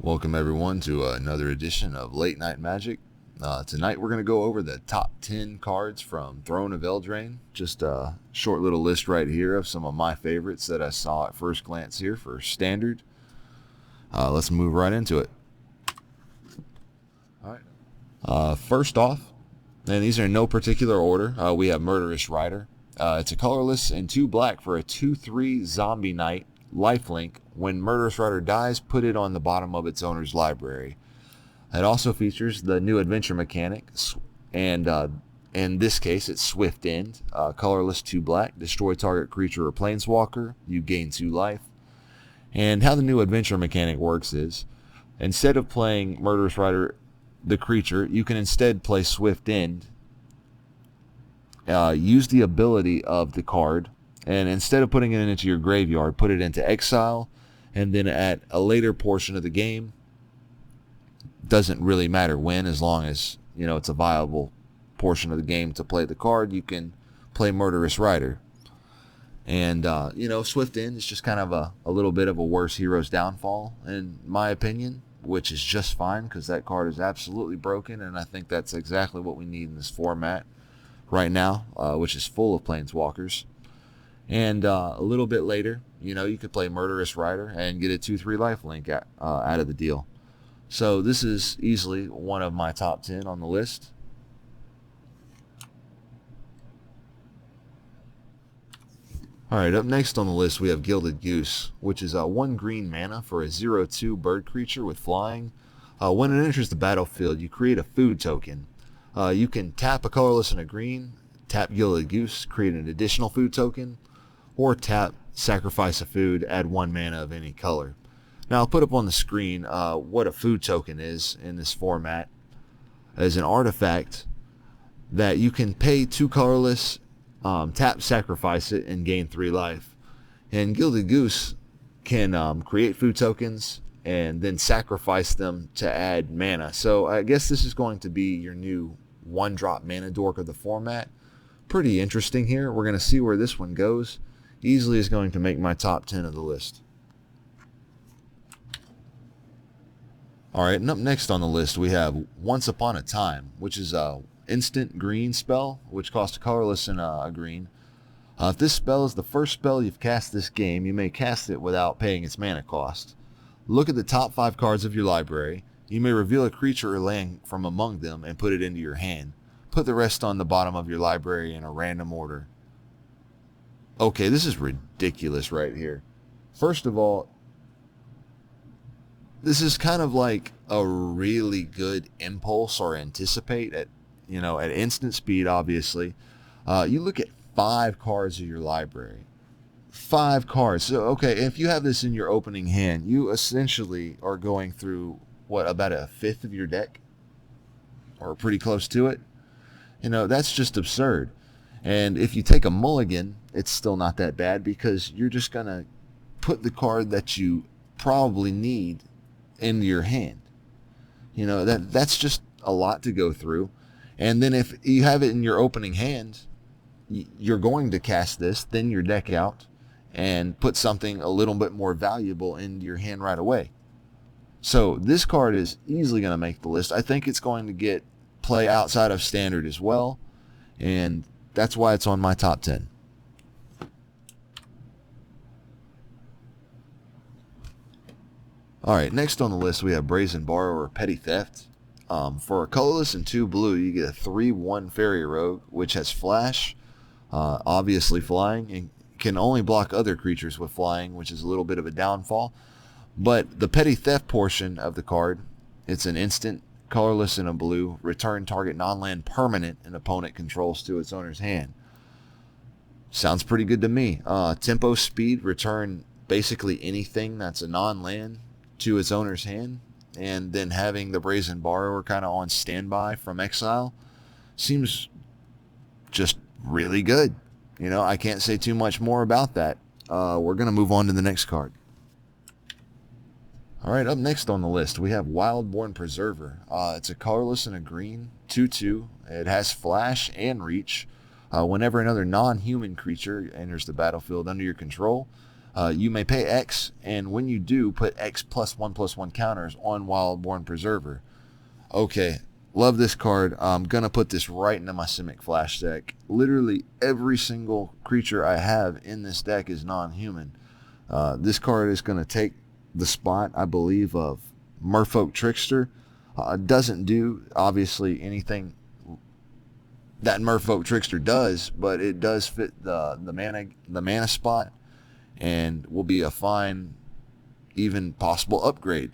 Welcome everyone to another edition of Late Night Magic. Tonight we're going to go over the top 10 cards from Throne of Eldraine. Just a short little list right here of some of my favorites that I saw at first glance here for Standard. Let's move right into it. Alright. First off, and these are in no particular order, we have Murderous Rider. It's a colorless and 2 black for a 2/3 Zombie Knight lifelink. When Murderous Rider dies, put it on the bottom of its owner's library. It also features the new adventure mechanic, and in this case it's Swift End. Colorless 2 black, destroy target creature or planeswalker, you gain 2 life. And how the new adventure mechanic works is, instead of playing Murderous Rider the creature, you can instead play Swift End, use the ability of the card, and instead of putting it into your graveyard, put it into exile, and then at a later portion of the game, doesn't really matter when, as long as it's a viable portion of the game to play the card, you can play Murderous Rider. And Swift End is just kind of a little bit of a worse hero's downfall, in my opinion, which is just fine because that card is absolutely broken, and I think that's exactly what we need in this format right now, which is full of planeswalkers. And a little bit later, you could play Murderous Rider and get a 2/3 lifelink out of the deal. So this is easily one of my top 10 on the list. Alright, up next on the list we have Gilded Goose, which is 1 green mana for a 0/2 bird creature with flying. When it enters the battlefield, you create a food token. You can tap a colorless and a green, tap Gilded Goose, create an additional food token, or tap, sacrifice a food, add 1 mana of any color. Now I'll put up on the screen what a food token is in this format. As an artifact that you can pay 2 colorless, tap, sacrifice it, and gain 3 life. And Gilded Goose can create food tokens and then sacrifice them to add mana. So I guess this is going to be your new 1-drop mana dork of the format. Pretty interesting here. We're going to see where this one goes. Easily is going to make my top 10 of the list. Alright, and up next on the list we have Once Upon a Time, which is a instant green spell, which costs a colorless and a green. If this spell is the first spell you've cast this game, you may cast it without paying its mana cost. Look at the top 5 cards of your library. You may reveal a creature or land from among them and put it into your hand. Put the rest on the bottom of your library in a random order. Okay, this is ridiculous right here. First of all, this is kind of like a really good impulse or anticipate at instant speed, obviously. You look at 5 cards of your library. 5 cards. So, okay, if you have this in your opening hand, you essentially are going through, about a fifth of your deck? Or pretty close to it? That's just absurd. And if you take a mulligan, it's still not that bad because you're just going to put the card that you probably need into your hand. That's just a lot to go through. And then if you have it in your opening hand, you're going to cast this, thin your deck out, and put something a little bit more valuable into your hand right away. So this card is easily going to make the list. I think it's going to get play outside of Standard as well, and that's why it's on my top 10. Alright, next on the list we have Brazen Borrower, Petty Theft. For a colorless and 2 blue, you get a 3/1 Fairy Rogue, which has flash, obviously flying, and can only block other creatures with flying, which is a little bit of a downfall. But the Petty Theft portion of the card, it's an instant, colorless and a blue, return target non-land permanent an opponent controls to its owner's hand. Sounds pretty good to me. Tempo, speed, return basically anything that's a non-land to its owner's hand, and then having the Brazen Borrower kind of on standby from exile seems just really good. I can't say too much more about that. We're going to move on to the next card. Alright, up next on the list we have Wildborn Preserver. It's a colorless and a green, 2/2. It has flash and reach. Whenever another non-human creature enters the battlefield under your control, You may pay X, and when you do, put X +1/+1 counters on Wildborn Preserver. Okay, love this card. I'm going to put this right into my Simic Flash deck. Literally every single creature I have in this deck is non-human. This card is going to take the spot, I believe, of Merfolk Trickster. Doesn't do, obviously, anything that Merfolk Trickster does, but it does fit the mana spot, and will be a fine, even possible upgrade.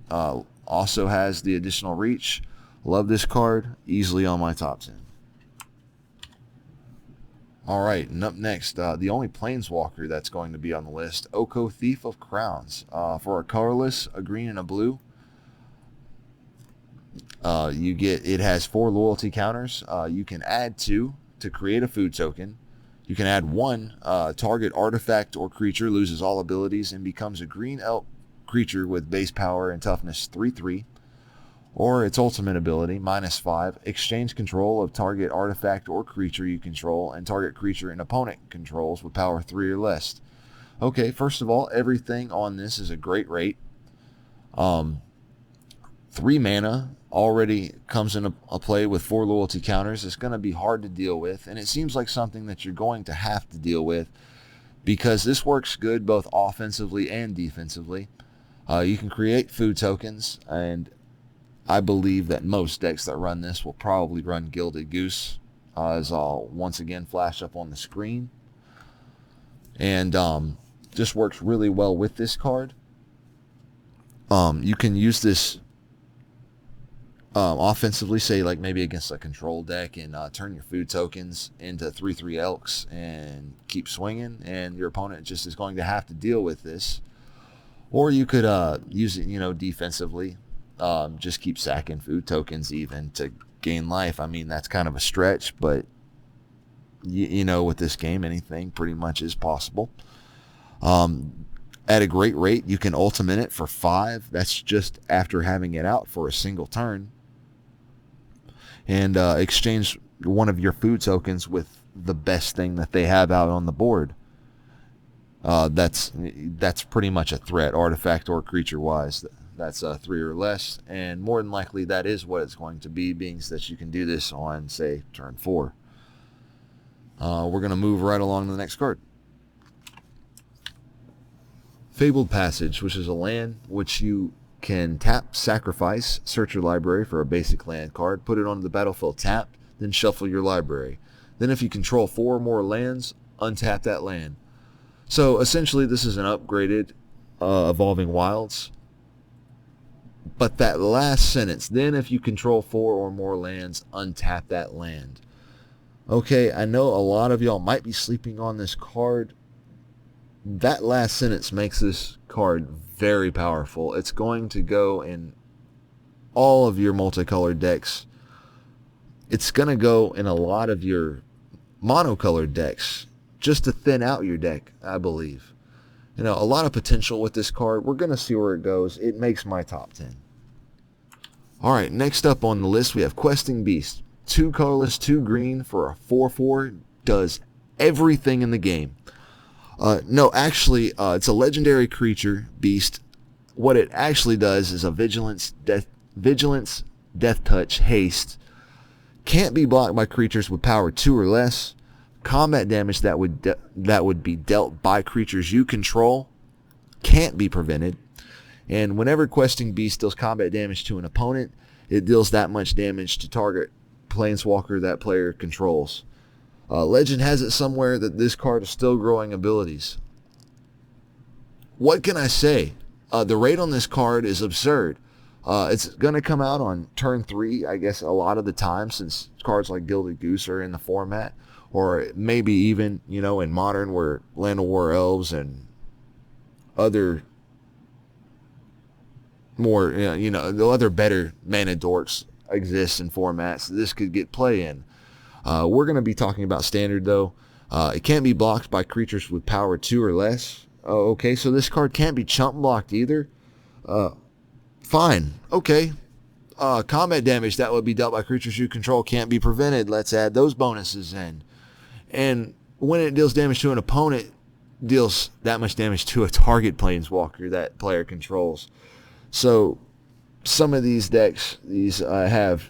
Also has the additional reach. Love this card. Easily on my top 10. Alright, and up next, the only Planeswalker that's going to be on the list, Oko, Thief of Crowns. For a colorless, a green and a blue, it has 4 loyalty counters. You can add 2 to create a food token. You can add 1, target artifact or creature loses all abilities and becomes a green elk creature with base power and toughness 3/3. Or its ultimate ability, -5, exchange control of target artifact or creature you control and target creature an opponent controls with power 3 or less. Okay, first of all, everything on this is a great rate. 3 mana already comes into a play with 4 loyalty counters. It's going to be hard to deal with, and it seems like something that you're going to have to deal with because this works good both offensively and defensively. You can create food tokens, and I believe that most decks that run this will probably run Gilded Goose, as I'll once again flash up on the screen. And just works really well with this card. You can use this offensively, say like maybe against a control deck, and turn your food tokens into 3/3 elks and keep swinging, and your opponent just is going to have to deal with this. Or you could use it, defensively. Just keep sacking food tokens even to gain life. I mean, that's kind of a stretch, but with this game, anything pretty much is possible. At a great rate, you can ultimate it for 5. That's just after having it out for a single turn. And exchange one of your food tokens with the best thing that they have out on the board. That's pretty much a threat, artifact or creature wise. That's 3 or less, and more than likely that is what it's going to be, being that you can do this on, say, turn 4. We're going to move right along to the next card. Fabled Passage, which is a land which you can tap, sacrifice, search your library for a basic land card, put it onto the battlefield tapped, then shuffle your library. Then if you control 4 or more lands, untap that land. So essentially this is an upgraded Evolving Wilds. But that last sentence, then if you control 4 or more lands, untap that land. Okay, I know a lot of y'all might be sleeping on this card. That last sentence makes this card very powerful. It's going to go in all of your multicolored decks. It's going to go in a lot of your monocolored decks just to thin out your deck, I believe. A lot of potential with this card. We're going to see where it goes. It makes my top 10. Alright, next up on the list we have Questing Beast. 2 colorless, 2 green for a 4/4. Does everything in the game. No, actually, it's a legendary creature, Beast. What it actually does is a Vigilance, Death Touch, Haste. Can't be blocked by creatures with power 2 or less. Combat damage that would be dealt by creatures you control can't be prevented. And whenever Questing Beast deals combat damage to an opponent, it deals that much damage to target planeswalker that player controls. Legend has it somewhere that this card is still growing abilities. What can I say? The rate on this card is absurd. It's going to come out on turn 3, I guess, a lot of the time, since cards like Gilded Goose are in the format. Or maybe even, in Modern, where Land of War Elves and other more, the other better mana dorks exist in formats this could get play in. We're going to be talking about Standard, though. It can't be blocked by creatures with power 2 or less. Okay, so this card can't be chump blocked either. Fine. Okay. Combat damage that would be dealt by creatures you control can't be prevented. Let's add those bonuses in. And when it deals damage to an opponent, deals that much damage to a target planeswalker that player controls. So some of these decks, have,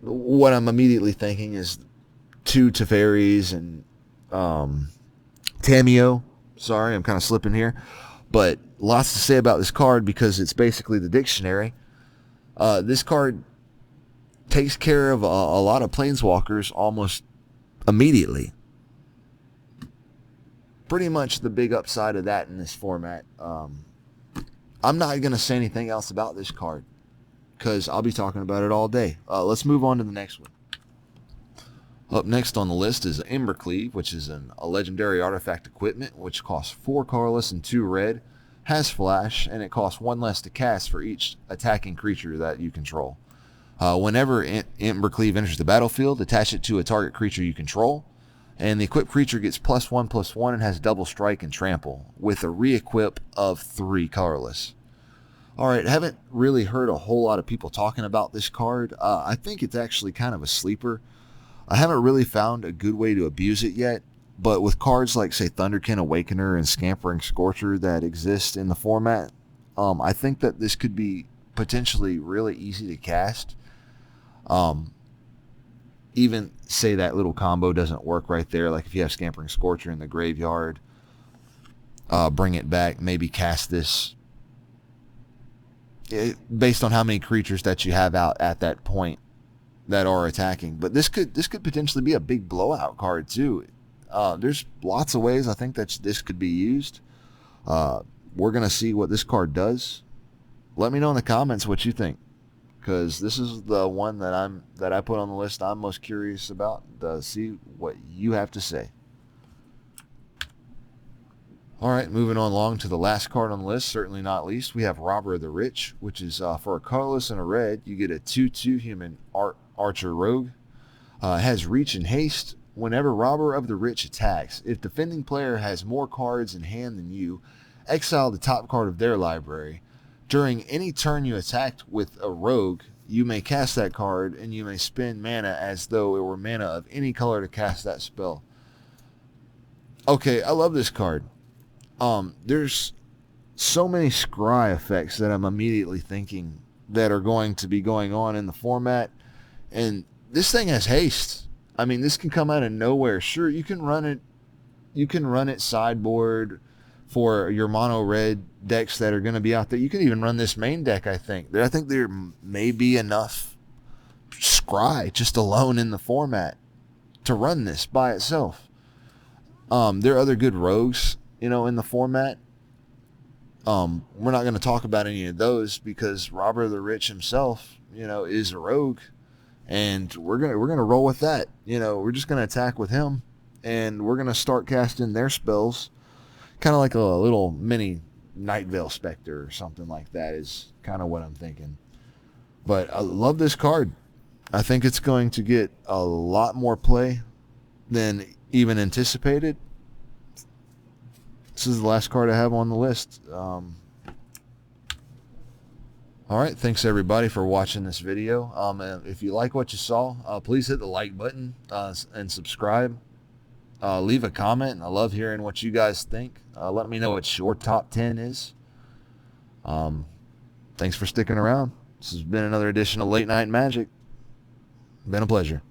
what I'm immediately thinking is 2 Teferis and Tameo. Sorry, I'm kind of slipping here. But lots to say about this card because it's basically the dictionary. This card takes care of a lot of planeswalkers almost immediately. Pretty much the big upside of that in this format. I'm not going to say anything else about this card because I'll be talking about it all day. Let's move on to the next one. Up next on the list is Embercleave, which is a legendary artifact equipment, which costs 4 colorless and 2 red, has flash, and it costs 1 less to cast for each attacking creature that you control. Whenever Embercleave enters the battlefield, attach it to a target creature you control, and the equipped creature gets +1/+1 and has double strike and trample, with a re-equip of 3 colorless. Alright, haven't really heard a whole lot of people talking about this card. I think it's actually kind of a sleeper. I haven't really found a good way to abuse it yet, but with cards like, say, Thunderkin Awakener and Scampering Scorcher that exist in the format, I think that this could be potentially really easy to cast. Even say that little combo doesn't work right there, like if you have Scampering Scorcher in the graveyard, bring it back, maybe cast this based on how many creatures that you have out at that point that are attacking. But this could potentially be a big blowout card too. There's lots of ways I think that this could be used. We're gonna see what this card does. Let me know in the comments what you think, because this is the one that I put on the list I'm most curious about to see what you have to say. Alright, moving on along to the last card on the list, certainly not least, we have Robber of the Rich, which is for a colorless and a red, you get a 2/2 human archer rogue. It has reach and haste. Whenever Robber of the Rich attacks, if defending player has more cards in hand than you, exile the top card of their library. During any turn you attacked with a rogue, you may cast that card, and you may spend mana as though it were mana of any color to cast that spell. Okay, I love this card. There's so many scry effects that I'm immediately thinking that are going to be going on in the format, and this thing has haste. I mean, this can come out of nowhere. Sure, you can run it sideboard for your mono red decks that are going to be out there. You can even run this main deck, I think. I think there may be enough scry just alone in the format to run this by itself. There are other good rogues, in the format. We're not going to talk about any of those because Robber of the Rich himself, is a rogue, and we're gonna roll with that. We're just gonna attack with him, and we're gonna start casting their spells, kind of like a little mini Night Veil Spectre or something like that is kind of what I'm thinking. But I love this card. I think it's going to get a lot more play than even anticipated. This is the last card I have on the list. Alright, thanks everybody for watching this video. If you like what you saw, please hit the like button and subscribe. Leave a comment. I love hearing what you guys think. Let me know what your top 10 is. Thanks for sticking around. This has been another edition of Late Night Magic. Been a pleasure.